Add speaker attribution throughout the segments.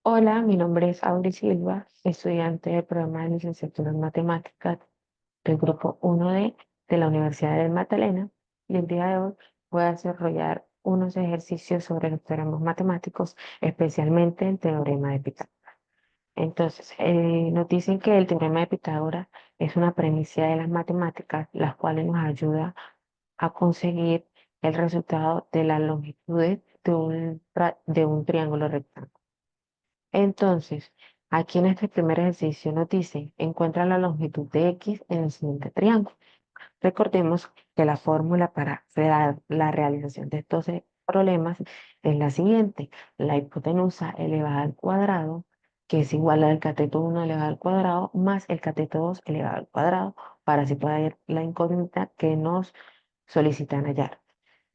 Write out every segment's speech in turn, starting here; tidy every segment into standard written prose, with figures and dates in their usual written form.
Speaker 1: Hola, mi nombre es Auri Silva, estudiante del programa de licenciatura en matemáticas del grupo 1D de la Universidad de Magdalena. Y el día de hoy voy a desarrollar unos ejercicios sobre los teoremas matemáticos, especialmente el teorema de Pitágoras. Entonces, nos dicen que el teorema de Pitágoras es una premisa de las matemáticas, las cuales nos ayuda a conseguir el resultado de las longitudes de un triángulo rectángulo. Entonces, aquí en este primer ejercicio nos dice, encuentra la longitud de X en el siguiente triángulo. Recordemos que la fórmula para la realización de estos problemas es la siguiente. La hipotenusa elevada al cuadrado, que es igual al cateto 1 elevado al cuadrado, más el cateto 2 elevado al cuadrado, para así poder hallar la incógnita que nos solicitan hallar.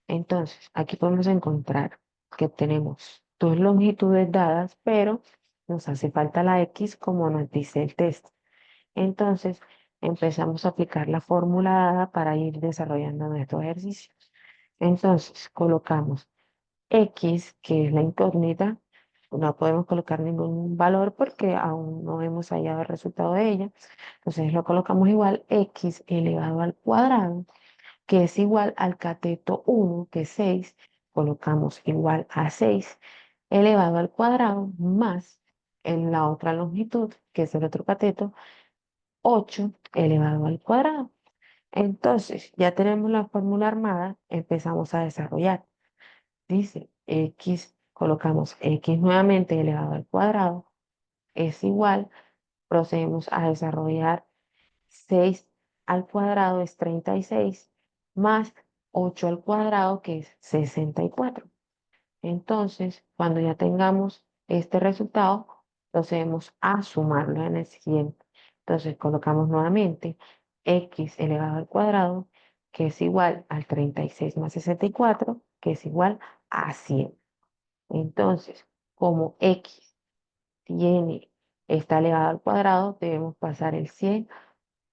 Speaker 1: Entonces, aquí podemos encontrar que tenemos dos longitudes dadas, pero nos hace falta la X como nos dice el test. Entonces, empezamos a aplicar la fórmula dada para ir desarrollando nuestro ejercicio. Entonces, colocamos X, que es la incógnita. No podemos colocar ningún valor porque aún no hemos hallado el resultado de ella. Entonces, lo colocamos igual X elevado al cuadrado, que es igual al cateto 1, que es 6, colocamos igual a 6 elevado al cuadrado, más en la otra longitud, que es el otro cateto, 8 elevado al cuadrado. Entonces, ya tenemos la fórmula armada, empezamos a desarrollar. Dice x, colocamos x nuevamente elevado al cuadrado, es igual, procedemos a desarrollar 6 al cuadrado es 36 más 8 al cuadrado que es 64. Entonces, cuando ya tengamos este resultado, procedemos a sumarlo en el siguiente. Entonces, colocamos nuevamente x elevado al cuadrado, que es igual al 36 más 64, que es igual a 100. Entonces, como x tiene, está elevado al cuadrado, debemos pasar el 100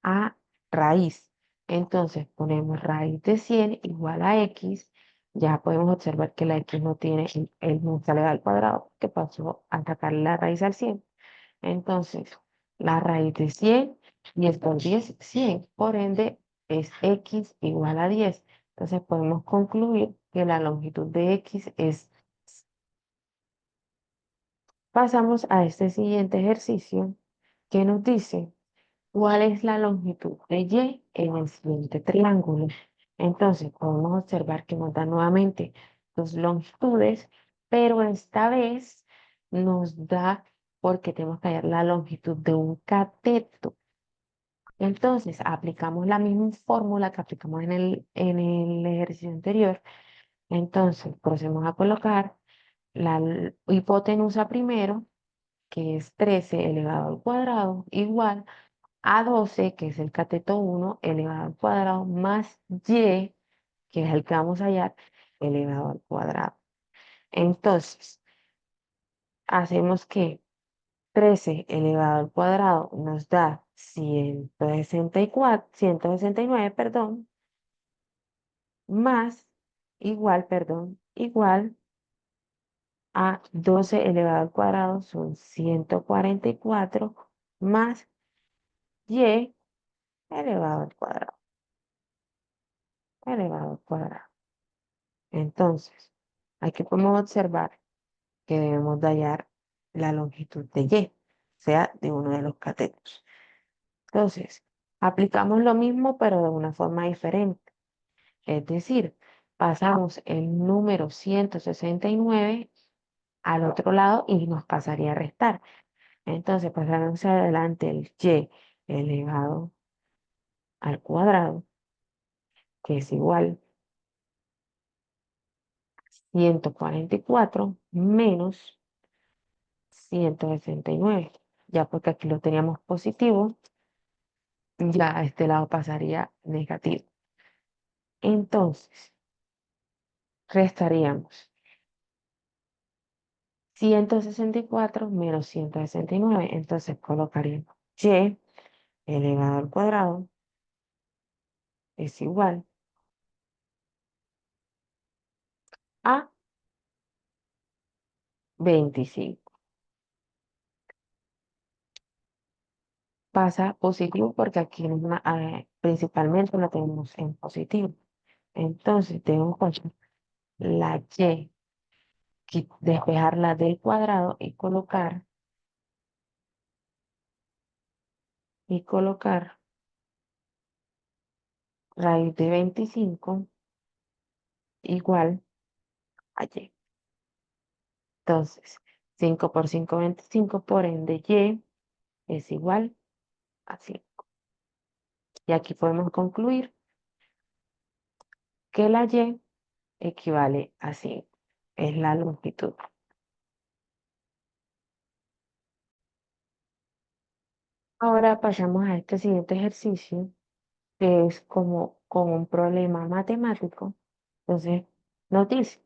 Speaker 1: a raíz. Entonces ponemos raíz de 100 igual a x. Ya podemos observar que la x no tiene el número elevado al cuadrado, que pasó a sacar la raíz al 100. Entonces, la raíz de 100, 10 por 10, 100. Por ende, es x igual a 10. Entonces podemos concluir que la longitud de x es... Pasamos a este siguiente ejercicio que nos dice ¿cuál es la longitud de Y en el siguiente triángulo? Entonces, podemos observar que nos da nuevamente dos longitudes, pero esta vez nos da porque tenemos que hallar la longitud de un cateto. Entonces, aplicamos la misma fórmula que aplicamos en el ejercicio anterior. Entonces, procedemos a colocar la hipotenusa primero, que es 13 elevado al cuadrado, igual a 12, que es el cateto 1 elevado al cuadrado, más y, que es el que vamos a hallar, elevado al cuadrado. Entonces, hacemos que 13 elevado al cuadrado nos da 169, perdón, más, igual, perdón, igual a 12 elevado al cuadrado son 144 más y elevado al cuadrado, elevado al cuadrado. Entonces, aquí podemos observar que debemos de hallar la longitud de Y, o sea, de uno de los catetos. Entonces, aplicamos lo mismo, pero de una forma diferente. Es decir, pasamos el número 169 al otro lado y nos pasaría a restar. Entonces, pasaremos adelante el Y elevado al cuadrado, que es igual a 144 menos 169. Ya porque aquí lo teníamos positivo, ya a este lado pasaría negativo. Entonces, restaríamos 164 menos 169. Entonces, colocaríamos y elevado al cuadrado es igual a 25. pasa positivo porque aquí principalmente lo tenemos en positivo. Entonces debemos poner la y, despejarla del cuadrado y colocar raíz de 25 igual a y. Entonces, 5 por 5, 25, por ende y es igual a 5. Y aquí podemos concluir que la y equivale a 5. Es la longitud. Ahora pasamos a este siguiente ejercicio, que es como con un problema matemático. Entonces, nos dice,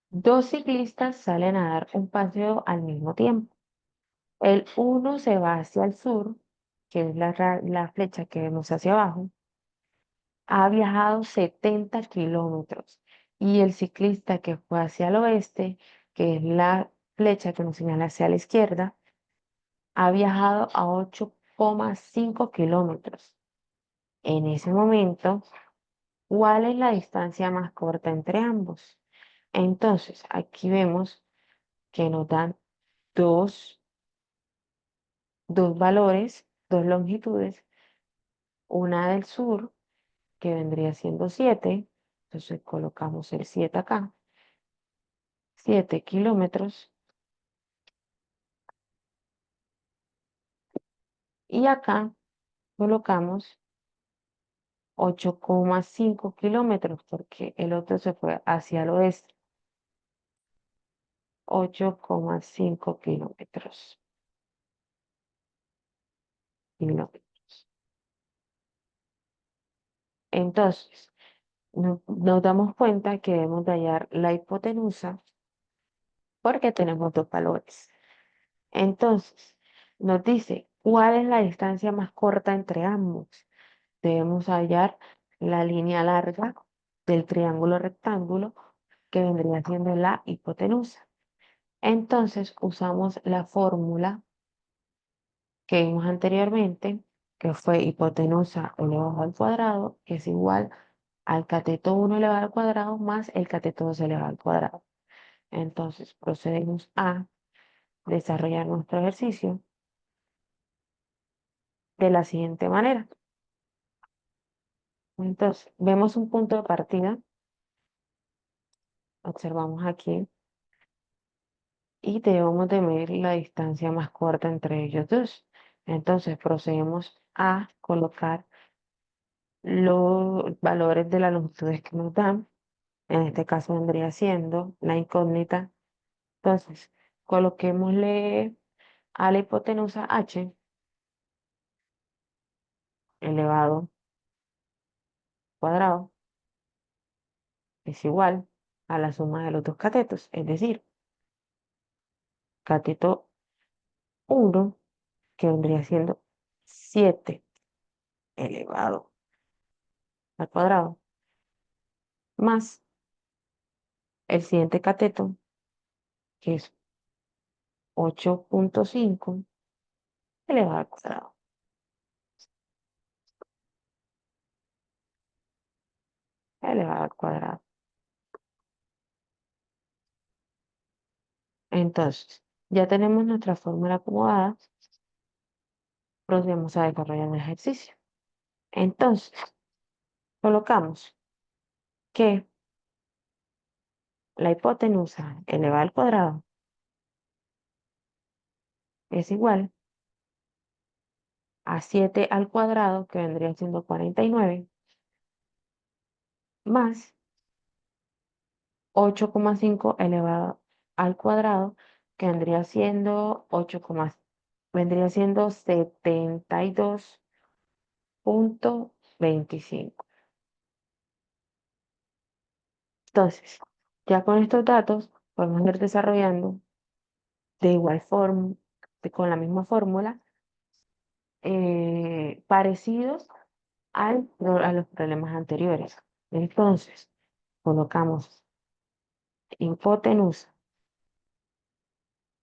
Speaker 1: dos ciclistas salen a dar un paseo al mismo tiempo. El uno se va hacia el sur, que es la flecha que vemos hacia abajo, ha viajado 70 kilómetros. Y el ciclista que fue hacia el oeste, que es la flecha que nos señala hacia la izquierda, ha viajado a 8,5 kilómetros. En ese momento, ¿cuál es la distancia más corta entre ambos? Entonces, aquí vemos que nos dan dos, dos valores, dos longitudes, una del sur, que vendría siendo 7, entonces colocamos el 7 acá, 7 kilómetros, y acá colocamos 8,5 kilómetros, porque el otro se fue hacia el oeste, 8,5 kilómetros. Entonces, nos damos cuenta que debemos de hallar la hipotenusa porque tenemos dos valores. Entonces, nos dice, ¿cuál es la distancia más corta entre ambos? Debemos hallar la línea larga del triángulo rectángulo que vendría siendo la hipotenusa. Entonces, usamos la fórmula que vimos anteriormente, que fue hipotenusa elevado al cuadrado, que es igual al cateto 1 elevado al cuadrado más el cateto 2 elevado al cuadrado. Entonces, procedemos a desarrollar nuestro ejercicio de la siguiente manera. Entonces, vemos un punto de partida, observamos aquí, y debemos de medir la distancia más corta entre ellos dos. Entonces, procedemos a colocar los valores de las longitudes que nos dan. En este caso vendría siendo la incógnita. Entonces, coloquémosle a la hipotenusa h elevado cuadrado es igual a la suma de los dos catetos, es decir, cateto 1, que vendría siendo 7 elevado al cuadrado, más el siguiente cateto, que es 8,5 elevado al cuadrado, elevado al cuadrado. Entonces, ya tenemos nuestra fórmula acomodada, procedemos a desarrollar el ejercicio. Entonces, colocamos que la hipotenusa elevada al cuadrado es igual a 7 al cuadrado, que vendría siendo 49, más 8,5 elevado al cuadrado, que vendría siendo 72,25. Entonces, ya con estos datos podemos ir desarrollando de igual forma, con la misma fórmula, parecidos a los problemas anteriores. Entonces, colocamos hipotenusa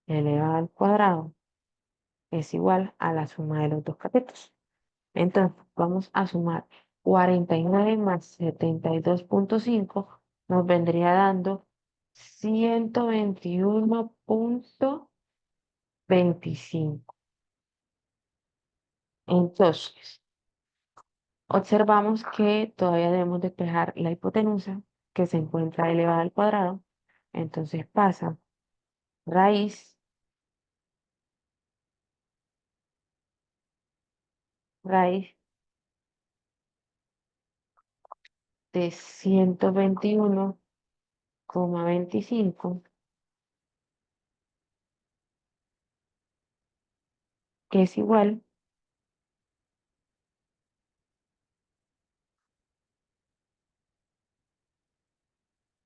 Speaker 1: elevada al cuadrado es igual a la suma de los dos catetos. Entonces, vamos a sumar 49 más 72,5 nos vendría dando 121,25. Entonces, observamos que todavía debemos despejar la hipotenusa que se encuentra elevada al cuadrado. Entonces pasa raíz, raíz de 121,25, que es igual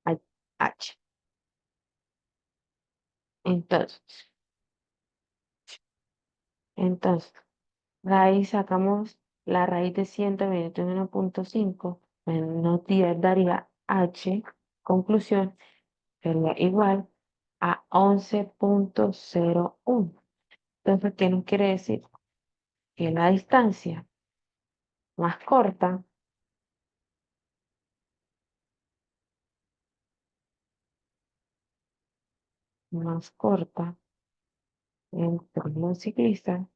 Speaker 1: a h. Entonces, entonces, raíz, sacamos la raíz de 121,5 menos 10 daría h. Conclusión, sería igual a 11,01. Entonces, ¿qué nos quiere decir? Que la distancia más corta, más corta entre los ciclistas,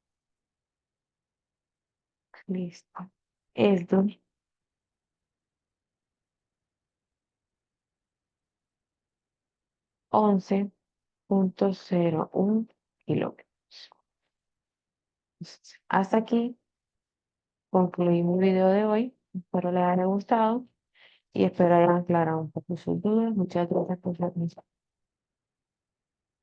Speaker 1: es de 11,01 kilómetros. Entonces, hasta aquí concluimos el video de hoy. Espero les haya gustado y espero hayan aclarado un poco sus dudas. Muchas gracias por su atención.